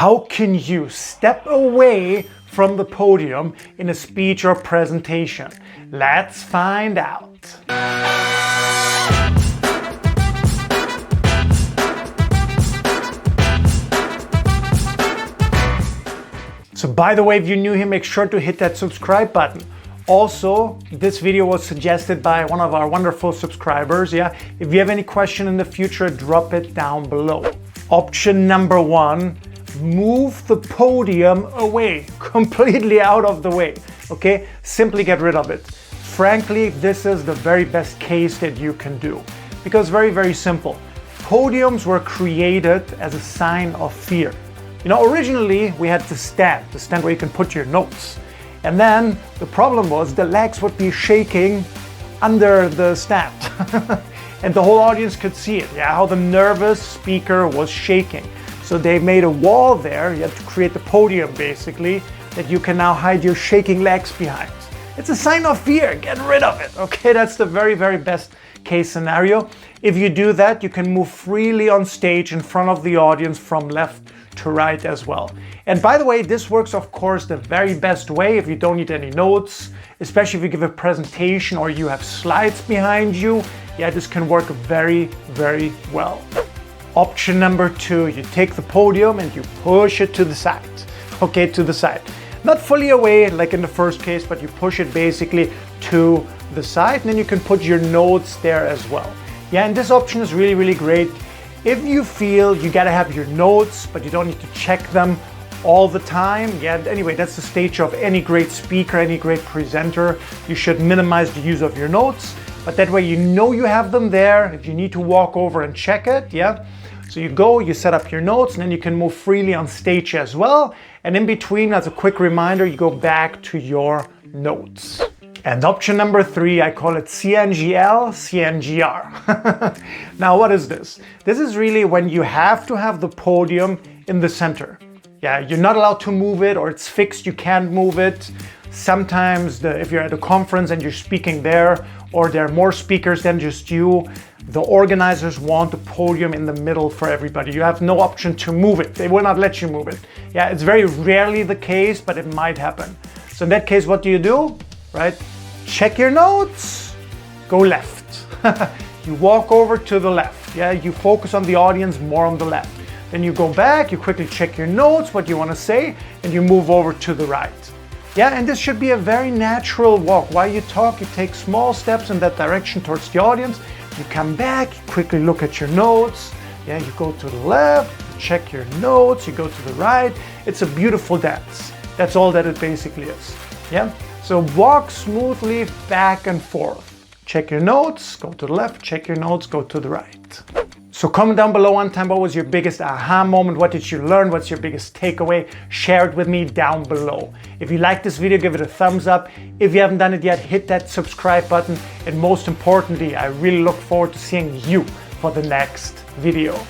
How can you step away from the podium in a speech or presentation? Let's find out. So by the way, if you're new here, make sure to hit that subscribe button. Also, this video was suggested by one of our wonderful subscribers. If you have any question in the future, drop it down below. Option number 1, move the podium away, completely out of the way. Okay, simply get rid of it. Frankly, this is the very best case that you can do, because very simple. Podiums were created as a sign of fear. You know, originally we had the stand where you can put your notes. And then the problem was the legs would be shaking under the stand. And the whole audience could see it, how the nervous speaker was shaking. So they made a wall there. You had to create the podium basically that you can now hide your shaking legs behind. It's a sign of fear, get rid of it. Okay, that's the very best case scenario. If you do that, you can move freely on stage in front of the audience from left to right as well. And by the way, this works of course the very best way if you don't need any notes, especially if you give a presentation or you have slides behind you. This can work very well. Option number 2, you take the podium and you push it to the side. Okay, to the side. Not fully away like in the first case, but you push it basically to the side, and then you can put your notes there as well. And this option is really great if you feel you gotta have your notes, but you don't need to check them all the time. Anyway, that's the stage of any great speaker, any great presenter. You should minimize the use of your notes, but that way you know you have them there if you need to walk over and check it. So you go, you set up your notes, and then you can move freely on stage as well. And in between, as a quick reminder, you go back to your notes. And option number 3, I call it CNGL, CNGR. Now, what is this? This is really when you have to have the podium in the center. You're not allowed to move it, or it's fixed, you can't move it. Sometimes if you're at a conference and you're speaking there, or there are more speakers than just you, the organizers want the podium in the middle for everybody. You have no option to move it. They will not let you move it. It's very rarely the case, but it might happen. So in that case, what do? Right? Check your notes, go left. You walk over to the left. You focus on the audience more on the left. Then you go back, you quickly check your notes, what you want to say, and you move over to the right. And this should be a very natural walk. While you talk, you take small steps in that direction towards the audience. You come back, you quickly look at your notes. You go to the left, you check your notes, you go to the right. It's a beautiful dance. That's all that it basically is. So walk smoothly back and forth. Check your notes, go to the left, check your notes, go to the right. So comment down below one time, what was your biggest aha moment? What did you learn? What's your biggest takeaway? Share it with me down below. If you like this video, give it a thumbs up. If you haven't done it yet, hit that subscribe button. And most importantly, I really look forward to seeing you for the next video.